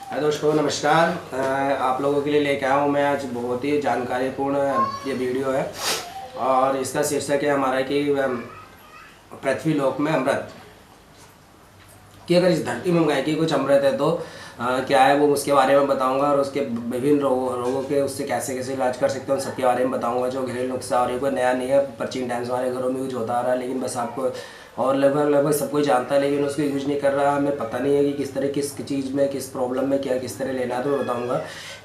दोस्तों नमस्कार। आप लोगों के लिए लेके आया हूँ मैं आज बहुत ही जानकारीपूर्ण ये वीडियो है और इसका शीर्षक है हमारा कि पृथ्वी लोक में अमृत। कि अगर इस धरती में गाय की कुछ अमृत है तो क्या है वो उसके बारे में बताऊंगा और उसके विभिन्न रोगों के उससे कैसे कैसे इलाज कर सकते हैं उन सबके बारे में बताऊंगा। जो घरेलू नुस्खा और ये कोई नया नहीं है, प्राचीन टाइम से हमारे घरों में यूज होता आ रहा है, लेकिन बस आपको और लगभग सब कोई जानता है लेकिन उसको यूज नहीं कर रहा। हमें पता नहीं है कि किस तरह किस चीज़ में किस प्रॉब्लम में क्या किस तरह लेना है। तो मैं बताऊँगा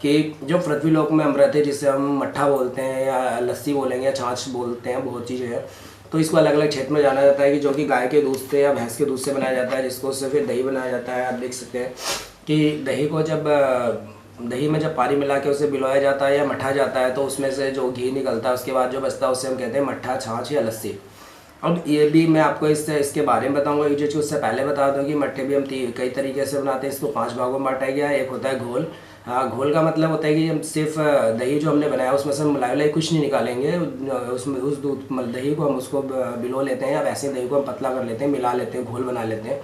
कि जो पृथ्वी लोक में अमृत है जिसे हम मट्ठा बोलते हैं या लस्सी बोलेंगे या छाछ बोलते हैं, बहुत चीज़ें हैं। तो इसको अलग अलग क्षेत्र में जाना जाता है कि जो कि गाय के दूध से या भैंस के दूध से बनाया जाता है, जिसको उससे फिर दही बनाया जाता है। आप देख सकते हैं कि दही को जब दही में जब पानी मिला के उसे बिलोया जाता है या मट्ठा जाता है तो उसमें से जो घी निकलता है उसके बाद जो बचता है उससे हम कहते हैं मट्ठा, छाछ या लस्सी। अब ये भी मैं आपको इसके बारे में बताऊंगा। जो चीज़ उससे पहले बता दूं कि मट्ठे भी हम कई तरीके से बनाते हैं। इसको 5 भागों में बांटा गया है। एक होता है घोल। घोल का मतलब होता है कि हम सिर्फ दही जो हमने बनाया उसमें से हम मलाई वलाई कुछ नहीं निकालेंगे। उसमें उस दूध दही को हम उसको बिलो लेते हैं या वैसे दही को हम पतला कर लेते हैं, मिला लेते हैं, घोल बना लेते हैं,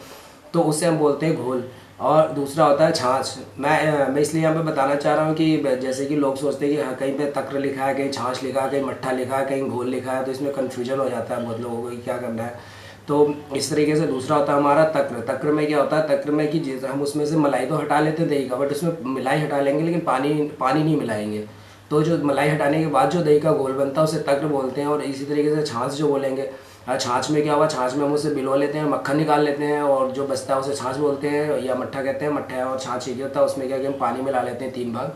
तो उससे हम बोलते हैं घोल। और दूसरा होता है छाछ। मैं इसलिए यहाँ पे बताना चाह रहा हूँ कि जैसे कि लोग सोचते हैं कि हाँ, कहीं पे तक्र लिखा है, कहीं छाछ लिखा है, कहीं मट्ठा लिखा है, कहीं घोल लिखा है, तो इसमें कन्फ्यूजन हो जाता है बहुत लोगों को कि क्या करना है। तो इस तरीके से दूसरा होता है हमारा तक्र। तक्र में क्या होता है, तक्र में कि हम उसमें से मलाई तो हटा लेते हैं दही का, बट उसमें मलाई हटा लेंगे लेकिन पानी नहीं मिलाएंगे। तो जो मलाई हटाने के बाद जो दही का घोल बनता है उसे तक्र बोलते हैं। और इसी तरीके से छाछ जो बोलेंगे, छाछ में क्या हुआ, छाछ में हम उसे बिलो लेते हैं, मक्खन निकाल लेते हैं और जो बचता है उसे छाछ बोलते हैं या मट्ठा कहते हैं। मट्ठा और छाछ एक ही होता है। उसमें क्या कि हम पानी मिला लेते हैं 3 भाग,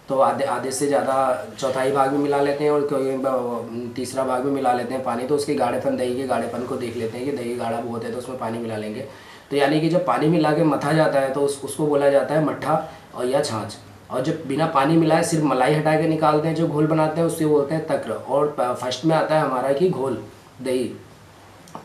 तो आधे से ज़्यादा चौथाई भाग में मिला लेते हैं और कोई तीसरा भाग में मिला लेते हैं पानी। तो उसके गाढ़ेपन, दही के गाढ़ेपन को देख लेते हैं कि दही गाढ़ा बहुत है तो उसमें पानी मिला लेंगे। तो यानी कि जब पानी मिला के मथा जाता है तो उसको बोला जाता है मट्ठा और या छाछ। और जब बिना पानी मिलाए सिर्फ मलाई हटा के निकालते हैं जो घोल बनाते हैं उससे बोलते हैं तक्र। और फर्स्ट में आता है हमारा कि घोल, दही।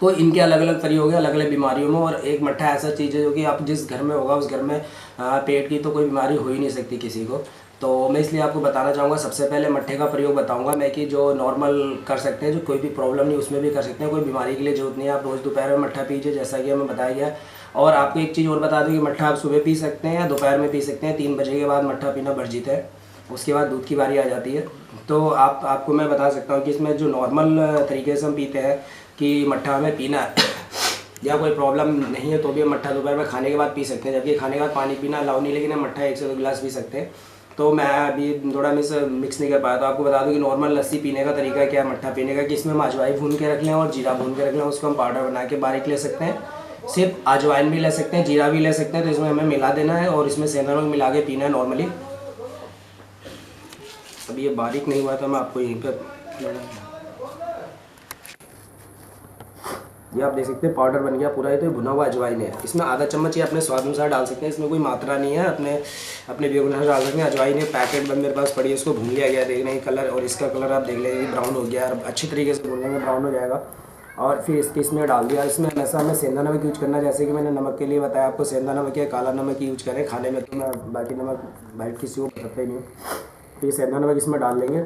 तो इनके अलग अलग प्रयोग है अलग अलग बीमारियों में। और एक मट्ठा ऐसा चीज़ है जो कि आप जिस घर में होगा उस घर में पेट की तो कोई बीमारी हो ही नहीं सकती किसी को। तो मैं इसलिए आपको बताना चाहूँगा, सबसे पहले मट्ठे का प्रयोग बताऊँगा मैं कि जो नॉर्मल कर सकते हैं, जो कोई भी प्रॉब्लम नहीं उसमें भी कर सकते हैं, कोई बीमारी के लिए जरूरत नहीं है। आप रोज़ दोपहर में मट्ठा पीजिए जैसा कि हमें बताया गया। और आपको एक चीज़ और बता दूँ कि मट्ठा आप सुबह पी सकते हैं या दोपहर में पी सकते हैं। 3 बजे के बाद मट्ठा पीना वर्जित है, उसके बाद दूध की बारी आ जाती है। तो आपको मैं बता सकता हूँ कि इसमें जो नॉर्मल तरीके से हम पीते हैं कि मट्ठा हमें पीना है या कोई प्रॉब्लम नहीं है तो भी हम मट्ठा दोपहर में खाने के बाद पी सकते हैं, जबकि खाने के बाद पानी पीना अलाउ नहीं, लेकिन हम मट्ठा 1 से 2 गिलास पी सकते हैं। तो मैं अभी थोड़ा मिक्स नहीं कर पाया, तो आपको बता दूं कि नॉर्मल लस्सी पीने का तरीका क्या है मट्ठा पीने का, कि इसमें हम अजवाइन भून के रख लें और जीरा भून के रख लें। उसको हम पाउडर बना के बारीक ले सकते हैं। सिर्फ अजवाइन भी ले सकते हैं, जीरा भी ले सकते हैं। तो इसमें हमें मिला देना है और इसमें सेंधा नमक मिला के पीना है नॉर्मली। अभी ये बारीक नहीं हुआ तो मैं आपको यहीं पर, ये आप देख सकते हैं पाउडर बन गया पूरा। ये तो भुना हुआ अजवाइन है। इसमें आधा चम्मच ये अपने स्वाद अनुसार डाल सकते हैं, इसमें कोई मात्रा नहीं है, अपने भी अनुसार डाल सकते हैं। अजवाइन है पैकेट बंद मेरे पास पड़ी है, इसको भून लिया गया, देख लेंगे कलर। और इसका कलर आप देख लेंगे ब्राउन हो गया, अच्छी तरीके से भून लेंगे, ब्राउन हो जाएगा। और फिर इसमें डाल दिया। इसमें हमेशा हमें सेंधा नमक यूज करना है, जैसे कि मैंने नमक के लिए बताया आपको सेंधा नमक या काला नमक यूज करें खाने में। तो मैं बाकी नमक वाइट किसी को पता ही नहीं। तो ये सेंधा नमक इसमें डाल लेंगे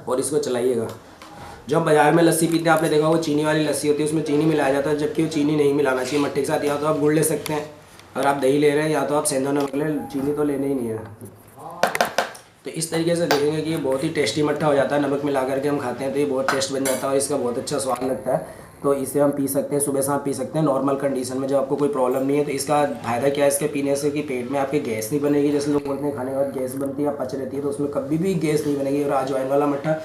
और इसको चलाइएगा। जो हम बाजार में लस्सी पीते हैं आपने देखा वो चीनी वाली लस्सी होती है, उसमें चीनी मिलाया जाता है, जबकि वो चीनी नहीं मिलाना चाहिए मट्ठे के साथ। या तो आप गुड़ ले सकते हैं अगर आप दही ले रहे हैं, या तो आप सेंधा नमक ले, चीनी तो लेने ही नहीं है। तो इस तरीके से देखेंगे कि ये बहुत ही टेस्टी मट्ठा हो जाता है। नमक मिला करके हम खाते हैं तो ये बहुत टेस्ट बन जाता है और इसका बहुत अच्छा स्वाद लगता है। तो इसे हम पी सकते हैं, सुबह शाम पी सकते हैं नॉर्मल कंडीशन में, जब आपको कोई प्रॉब्लम नहीं है। तो इसका फ़ायदा क्या है इसके पीने से, कि पेट में आपके गैस नहीं बनेगी। जैसे लोग बोलते हैं खाने के बाद गैस बनती है या पच रहती है, तो उसमें कभी भी गैस नहीं बनेगी। और अजवाइन वाला मट्ठा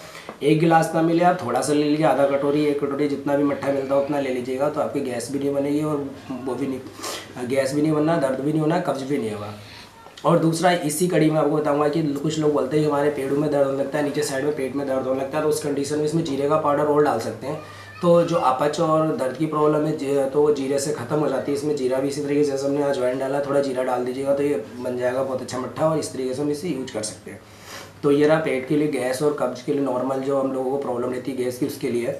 1 गिलास ना मिले आप थोड़ा सा ले लीजिए, आधा कटोरी 1 कटोरी जितना भी मट्ठा मिलता है उतना ले लीजिएगा। तो आपकी गैस भी नहीं बनेगी और वो भी नहीं, गैस भी नहीं बनना, दर्द भी नहीं होना, कब्ज भी नहीं होगा। और दूसरा इसी कड़ी में आपको बताऊंगा कि कुछ लोग बोलते हैं कि हमारे पेड़ों में दर्द होने लगता है, नीचे साइड में पेट में दर्द होने लगता है, तो उस कंडीशन में इसमें जीरे का पाउडर और डाल सकते हैं। तो जो अपच और दर्द की प्रॉब्लम है तो वो जीरे से ख़त्म हो जाती है। इसमें जीरा भी इसी तरीके से जैसे हमने अजवाइन डाला, थोड़ा जीरा डाल दीजिएगा तो ये बन जाएगा बहुत अच्छा मट्ठा। और इस तरीके से हम इसे यूज कर सकते हैं। तो ये रहा पेट के लिए, गैस और कब्ज के लिए नॉर्मल जो हम लोगों को प्रॉब्लम रहती है गैस की, उसके लिए।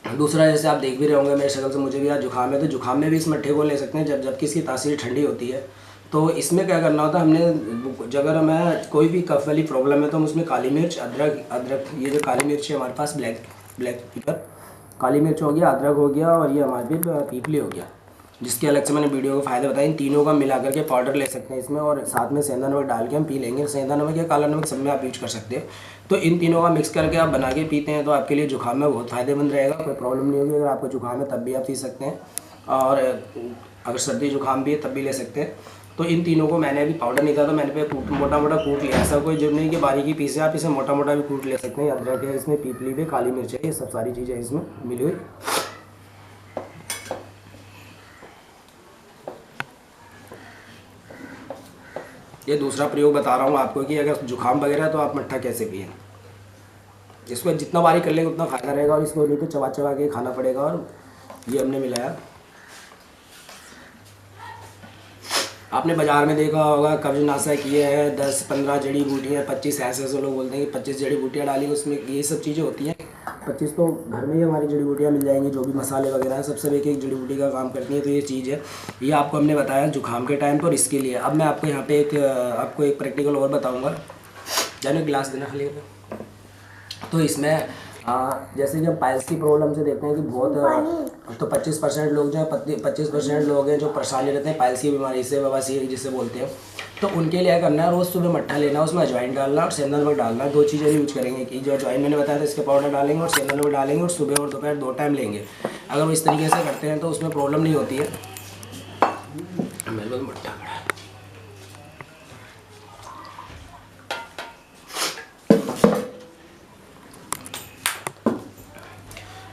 दूसरा जैसे आप देख भी रहे होंगे मेरे शक्ल से मुझे भी आज जुकाम है, तो जुकाम में भी इस मट्ठे को ले सकते हैं जबकि इसकी तासीर ठंडी होती है। तो इसमें क्या करना होता है, हमने अगर हमें कोई भी कफ वाली प्रॉब्लम है तो हम उसमें काली मिर्च, अदरक, ये जो काली मिर्च है हमारे पास ब्लैक पेपर, काली मिर्च हो गया, अदरक हो गया और ये हमारे पीपली हो गया। जिसके अलग से मैंने वीडियो के फ़ायदे बताए। इन तीनों का मिला करके पाउडर ले सकते हैं इसमें, और साथ में सेंधा नमक डाल के हम पी लेंगे। सेंधा नमक या काला नमक सब में आप यूज कर सकते हैं। तो इन तीनों का मिक्स करके आप बना के पीते हैं तो आपके लिए जुकाम में बहुत फ़ायदेमंद रहेगा, कोई प्रॉब्लम नहीं होगी। अगर आपको जुकाम है तब भी आप पी सकते हैं, और अगर सर्दी जुकाम भी है तब भी ले सकते हैं। तो इन तीनों को मैंने अभी पाउडर नहीं था तो मैंने मोटा मोटा कूट लिया। ऐसा कोई जरूरी नहीं कि बारीकी पीसे, आप इसे मोटा मोटा भी कूट ले सकते हैं। अदरक है इसमें, पीपली भी, काली मिर्च है, ये सब सारी चीज़ें इसमें मिली हुई। ये दूसरा प्रयोग बता रहा हूँ आपको कि अगर जुकाम वगैरह है तो आप मट्ठा कैसे पिए। इसको जितना बारीक कर लेंगे उतना फ़ायदा रहेगा, और इसको नहीं तो चबा चबा के खाना पड़ेगा। और ये हमने मिलाया। आपने बाज़ार में देखा होगा कब्ज नाशक ये है, 10-15 जड़ी बूटियाँ, 25 ऐसे लोग बोलते हैं कि 25 जड़ी बूटियाँ डाली उसमें, ये सब चीज़ें होती हैं। 25 तो घर में ही हमारी जड़ी बूटियाँ मिल जाएंगी, जो भी मसाले वगैरह हैं सब एक एक जड़ी बूटी का काम करती हैं। तो ये चीज़ है, ये आपको हमने बताया जुकाम के टाइम पर और इसके लिए। अब मैं आपको यहाँ पे आपको एक प्रैक्टिकल और बताऊँगा। जाने गिलास देना खाली। तो इसमें जैसे कि हम पाइल्स की प्रॉब्लम से देखते हैं कि बहुत तो 25% लोग जो है 25% लोग हैं जो परेशानी रहते हैं पाइल्स की बीमारी से, बवासीर जिसे बोलते हैं। तो उनके लिए करना है, रोज़ सुबह मट्ठा लेना, उसमें अजवाइन डालना और सेंधा नमक डालना। 2 चीज़ें यूज करेंगे कि जो अजवाइन मैंने बताया था इसके पाउडर डालेंगे और सेंधा नमक डालेंगे, और सुबह और दोपहर 2 टाइम लेंगे। अगर वो इस तरीके से करते हैं तो उसमें प्रॉब्लम नहीं होती है। मेरे पास मट्ठा पड़ा है।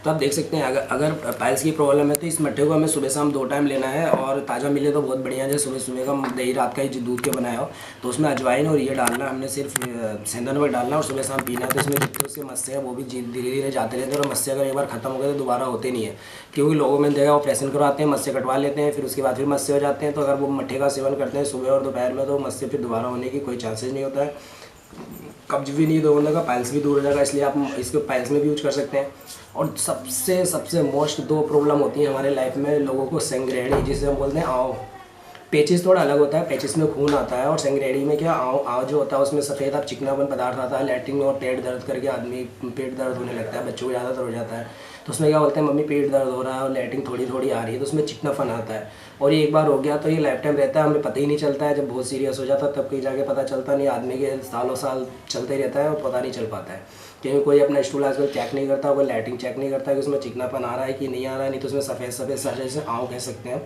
तो आप देख सकते हैं अगर पाइल्स की प्रॉब्लम है तो इस मट्ठे को हमें सुबह शाम 2 टाइम लेना है, और ताज़ा मिले तो बहुत बढ़िया है। जैसे सुबह का दही रात का ही दूध के बनाया हो तो उसमें अजवाइन और ये डालना, हमने सिर्फ सेंधा नमक डालना और सुबह शाम पीना है। तो इसमें जितने उसके मस्से हैं वो भी धीरे धीरे जाते रहते हैं, और मस्से अगर एक बार खत्म हो गए तो दोबारा होते नहीं है। क्योंकि लोगों में देखा ऑपरेशन करवाते हैं, मस्से कटवा लेते हैं, फिर उसके बाद फिर मस्से हो जाते हैं। तो अगर वो मट्ठे का सेवन करते हैं सुबह और दोपहर में तो मस्से फिर दोबारा होने की कोई चांसेस नहीं होता है। कब्ज भी नहीं होने का, पाइल्स भी दूर हो जाएगा। इसलिए आप इसको पाइल्स में भी यूज कर सकते हैं। और सबसे मोस्ट 2 प्रॉब्लम होती है हमारे लाइफ में लोगों को, संग्रहणी जिसे हम बोलते हैं आओ। पेचिस थोड़ा अलग होता है, पेचिस में खून आता है, और संग्रहणी में क्या आओ जो होता है उसमें सफ़ेद अब चिकनापन पदार्थ आता है। लैट्रिन में और पेट दर्द करके आदमी पेट दर्द होने लगता है, बच्चों को ज़्यादातर हो जाता है। तो उसमें क्या बोलते हैं, मम्मी पेट दर्द हो रहा है और लैट्रिन थोड़ी थोड़ी आ रही है, तो उसमें चिकनापन आता है। और ये एक बार हो गया तो ये लाइफ टाइम रहता है, हमें पता ही नहीं चलता है। जब बहुत सीरियस हो जाता है तब कहीं जाके पता चलता नहीं, आदमी के सालों साल चलते ही रहता है और पता नहीं चल पाता है। क्योंकि कोई अपना स्टूल आजकल चेक नहीं करता, कोई लैट्रिन चेक नहीं करता कि उसमें चिकनापन आ रहा है कि नहीं आ रहा है, नहीं तो उसमें सफ़ेद सफ़ेद जैसे आँव कह सकते हैं।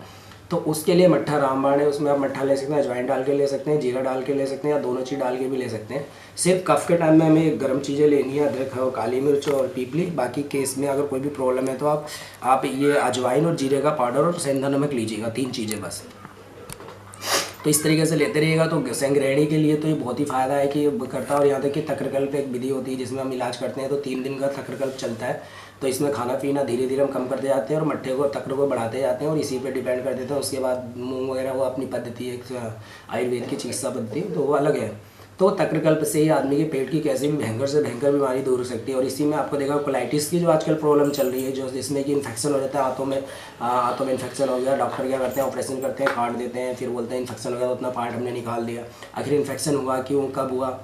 तो उसके लिए मट्ठा रामबाण है, उसमें आप मट्ठा ले सकते हैं, अजवाइन डाल के ले सकते हैं, जीरा डाल के ले सकते हैं, या दोनों चीज़ डाल के भी ले सकते हैं। सिर्फ कफ के टाइम में हमें गर्म चीज़ें लेनी है, अदरक और काली मिर्च और पीपली। बाकी केस में अगर कोई भी प्रॉब्लम है तो आप ये अजवाइन और जीरे का पाउडर और सेंधा नमक लीजिएगा, 3 चीज़ें बस। तो इस तरीके से लेते रहिएगा तो संग्रहणी के लिए तो ये बहुत ही फ़ायदा है कि करता है। और यहाँ तक कि तक्रकल्प एक विधि होती है जिसमें हम इलाज करते हैं, तो 3 दिन का तक्रकल्प चलता है। तो इसमें खाना पीना धीरे धीरे हम कम करते जाते हैं और मट्ठे को तक्र को बढ़ाते जाते हैं, और इसी पे डिपेंड कर देते हैं। उसके बाद मूंग वगैरह वो अपनी पद्धति है, एक आयुर्वेद की चिकित्सा पद्धति, तो वो अलग है। तो तक्रकल्प से ही आदमी के पेट की कैसी भी भयंकर से भयंकर बीमारी दूर हो सकती है। और इसी में आपको देखा कोलाइटिस की जो आजकल प्रॉब्लम चल रही है, जो जिसमें कि इन्फेक्शन हो जाता है हाथों में इन्फेक्शन हो गया, डॉक्टर क्या करते हैं ऑपरेशन करते हैं, काट देते हैं, फिर बोलते हैं इन्फेक्शन हो गया तो उतना पार्ट हमने निकाल दिया। आखिर इन्फेक्शन हुआ क्यों, कब हुआ?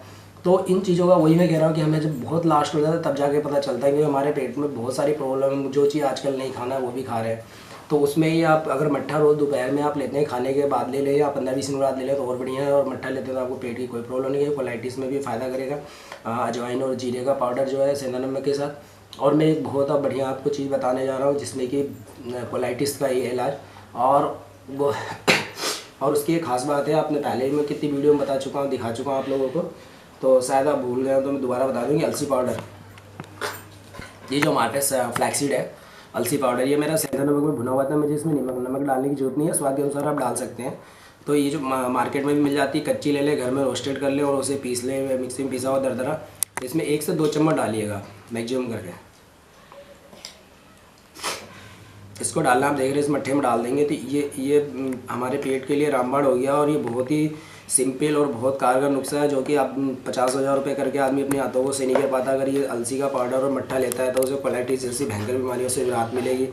तो इन चीज़ों का वही मैं कह रहा हूँ कि हमें जब बहुत लास्ट हो जाता है तब जाके पता चलता है कि हमारे पेट में बहुत सारी प्रॉब्लम, जो चीज़ आजकल नहीं खाना है वो भी खा रहे हैं। तो उसमें ही आप अगर मट्ठा रोज़ दोपहर में आप लेते हैं, खाने के बाद ले लें या 15-20 मिनट बाद ले लें तो और बढ़िया है। और मट्ठा लेते हैं तो आपको पेट की कोई प्रॉब्लम नहीं है, कोलाइटिस में भी फ़ायदा करेगा। अजवाइन और जीरे का पाउडर जो है सेंधा नमक के साथ। और मैं एक बहुत बढ़िया आपको चीज़ बताने जा रहा हूँ जिसमें कि कोलाइटिस का ये इलाज और उसकी एक ख़ास बात है, आपने पहले ही मैं कितनी वीडियो में बता चुका हूँ, दिखा चुका हूँ आप लोगों को, तो शायद आप भूल गए तो मैं दोबारा बता दूँगी। अलसी पाउडर, ये जो हमारे पास फ्लैक्सीड है, अलसी पाउडर, ये मेरा सेंधा नमक में भुना हुआ था। मुझे इसमें नमक डालने की जरूरत नहीं है, स्वाद के अनुसार आप डाल सकते हैं। तो ये जो मार्केट में भी मिल जाती है, कच्ची ले लें, घर में रोस्टेड कर लें और उसे पीस लें, मिक्सी में पिसा हुआ दरदरा। इसमें 1 से 2 चम्मच डालिएगा मैक्सिमम करके। इसको डालना आप देख रहे हैं, इस मट्ठे में डाल देंगे तो ये हमारे पेट के लिए रामबाण हो गया। और ये बहुत ही सिंपल और बहुत कारगर नुस्खा है जो कि आप 50,000 रुपये करके आदमी अपने हाथों को सही नहीं कर पाता। अगर ये अलसी का पाउडर और मट्ठा लेता है तो उसे कोलाइटिस जैसी भयंकर बीमारियों से राहत मिलेगी,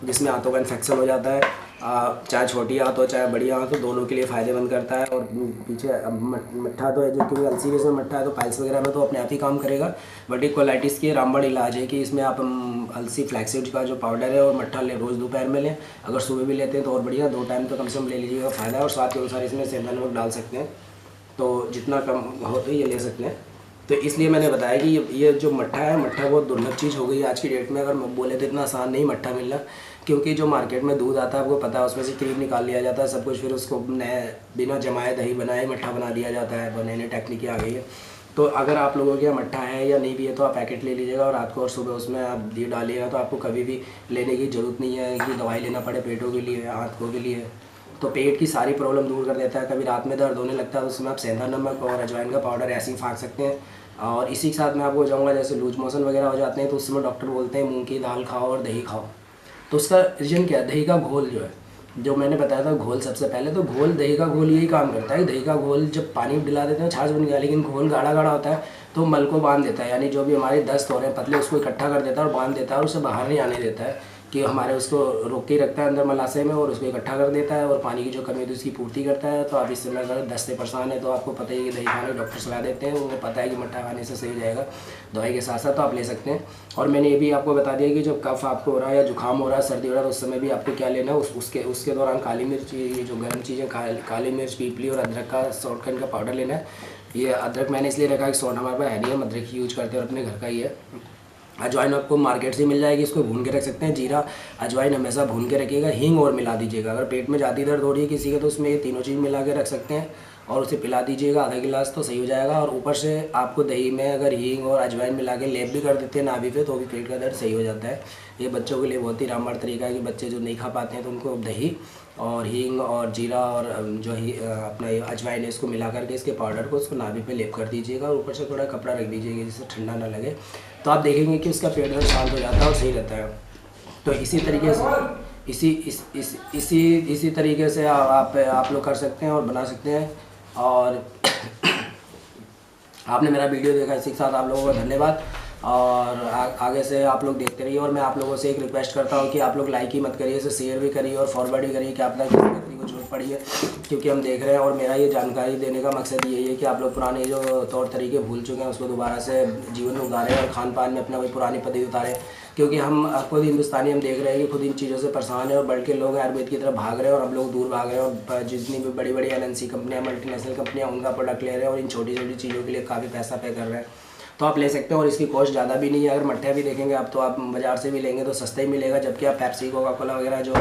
जिसमें हाथों का इन्फेक्शन हो जाता है। चाहे छोटी आंत हो चाहे बड़ी आंत हो, दोनों के लिए फ़ायदेमंद करता है। और पीछे मट्ठा तो है जो, क्योंकि अलसी में मट्ठा है तो पाइल्स वगैरह में तो अपने आप ही काम करेगा। वर्टिकोलाइटिस की रामबाण इलाज है कि इसमें आप अलसी फ्लैक्सीड का जो पाउडर है और मट्ठा ले, रोज़ दोपहर में लें। अगर सुबह भी लेते हैं तो और बढ़िया, 2 टाइम तो कम से कम ले लीजिएगा, फ़ायदा है। और स्वाद के अनुसार इसमें सेंधा नमक डाल सकते हैं, तो जितना कम हो तो ये ले सकते हैं। तो इसलिए मैंने बताया कि ये जो मट्ठा है, मट्ठा बहुत दुर्लभ चीज़ हो गई है आज की डेट में। अगर बोले तो इतना आसान नहीं मट्ठा मिलना, क्योंकि जो मार्केट में दूध आता है आपको पता है उसमें से क्रीम निकाल लिया जाता है सब कुछ, फिर उसको नए बिना जमाए दही बनाए मट्ठा बना दिया जाता है। नई नई टेक्निकें आ गई है। तो अगर आप लोगों के यहाँ मट्ठा है या नहीं भी है तो आप पैकेट ले लीजिएगा और रात को और सुबह उसमें आप ये डालिएगा, तो आपको कभी भी लेने की ज़रूरत नहीं है कि दवाई लेना पड़े पेटों के लिए, आँतों के लिए। तो पेट की सारी प्रॉब्लम दूर कर देता है। कभी रात में दर्द होने लगता है तो उसमें आप सेंधा नमक और अजवाइन का पाउडर ऐसे ही फाँक सकते हैं। और इसी के साथ मैं आपको जाऊँगा, जैसे लूज मोशन वगैरह हो जाते हैं तो उस समय डॉक्टर बोलते हैं मूंग की दाल खाओ और दही खाओ। तो उसका रीज़न क्या है, दही का घोल जो है, जो मैंने बताया था घोल सबसे पहले, तो घोल, दही का घोल यही काम करता है। दही का घोल जब पानी में डिला देते हैं छाछ बन गया, लेकिन घोल गाढ़ा गाढ़ा होता है तो मल को बांध देता है, यानी जो भी हमारे दस्त हो रहे हैं पतले उसको इकट्ठा कर देता है और बांध देता है और उसे बाहर नहीं आने देता है, कि हमारे उसको रोक के रखता है अंदर मलाशय में और उसको इकट्ठा कर देता है और पानी की जो कमी होती है उसकी पूर्ति करता है। तो आप इस समय अगर दस्त से परेशान है तो आपको पता ही है कि दही खाने डॉक्टर सलाह देते हैं, उन्हें पता है कि मट्ठा खाने से सही हो जाएगा दवाई के साथ साथ, तो आप ले सकते हैं। और मैंने ये भी आपको बता दिया कि जब कफ आपको हो रहा है या जुकाम हो रहा है, सर्दी हो रहा है, तो उस समय भी आपको क्या लेना है, उसके दौरान काली मिर्च, ये जो गर्म चीज़ें काली मिर्च, पीपली और अदरक का शॉर्टकट का पाउडर लेना है। ये अदरक मैंने इसलिए रखा कि सॉल्ट हमारे पास है नहीं, हम अदरक यूज करते हैं और अपने घर का ही है। अजवाइन आपको मार्केट से मिल जाएगी, इसको भून के रख सकते हैं। जीरा अजवाइन हमेशा भून के रखिएगा, हींग और मिला दीजिएगा। अगर पेट में ज़्यादा दर्द हो रही है किसी का तो उसमें ये तीनों चीज़ मिला के रख सकते हैं और उसे पिला दीजिएगा आधा गिलास, तो सही हो जाएगा। और ऊपर से आपको दही में अगर हींग और अजवाइन मिला के लेप भी कर देते हैं नाभि पे, तो भी पेट का दर्द सही हो जाता है। ये बच्चों के लिए बहुत ही रामबाण तरीका है कि बच्चे जो नहीं खा पाते हैं तो उनको दही और हींग और जीरा और जो अपना अजवाइन है इसको मिला करके इसके पाउडर को उसको नाभि पे लेप कर दीजिएगा और ऊपर से थोड़ा कपड़ा रख दीजिएगा जिससे ठंडा ना लगे, तो आप देखेंगे कि उसका पेट दर्द शांत हो जाता है और सही रहता है। तो इसी तरीके से इसी तरीके से आप लोग कर सकते हैं और बना सकते हैं। और आपने मेरा वीडियो देखा, इसी के साथ आप लोगों का धन्यवाद। और आगे से आप लोग देखते रहिए। और मैं आप लोगों से एक रिक्वेस्ट करता हूँ कि आप लोग लाइक ही मत करिए, इसे शेयर भी करिए और फॉरवर्ड भी करिए कि आप तक किसी को जरूरत पड़ी है, क्योंकि हम देख रहे हैं। और मेरा ये जानकारी देने का मकसद यही है कि आप लोग पुराने जो तौर तरीके भूल चुके हैं उसको दोबारा से जीवन में उतारें और खान पान में अपना वही पुरानी पद्धति उतारें, क्योंकि हम खुद हिंदुस्तानी हम देख रहे हैं कि खुद इन चीज़ों से परेशान है और बढ़ के लोग आयुर्वेद की तरफ भाग रहे हैं और हम लोग दूर भाग रहे हैं। और जितनी भी बड़ी बड़ी MNC कंपनियाँ, मल्टीनेशनल कंपनियाँ उनका प्रोडक्ट ले रहे हैं और इन छोटी छोटी चीज़ों के लिए काफ़ी पैसा पे कर रहे हैं। तो आप ले सकते हैं और इसकी कॉस्ट ज़्यादा भी नहीं है। अगर मट्ठा भी देखेंगे आप तो आप बाज़ार से भी लेंगे तो सस्ता ही मिलेगा, जबकि आप पेप्सी, कोका कोला वगैरह जो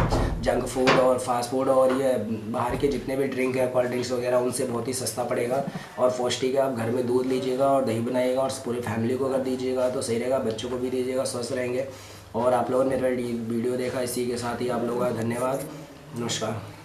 जंक फूड और फास्ट फूड और ये बाहर के जितने भी ड्रिंक है, कोल्ड ड्रिंक्स वगैरह, उनसे बहुत ही सस्ता पड़ेगा और पौष्टिक है। आप घर में दूध लीजिएगा और दही बनाइएगा और पूरी फैमिली को अगर दीजिएगा तो सही रहेगा, बच्चों को भी दीजिएगा, स्वस्थ रहेंगे। और आप लोगों ने मेरा वीडियो देखा, इसी के साथ ही आप लोगों का धन्यवाद। नमस्कार।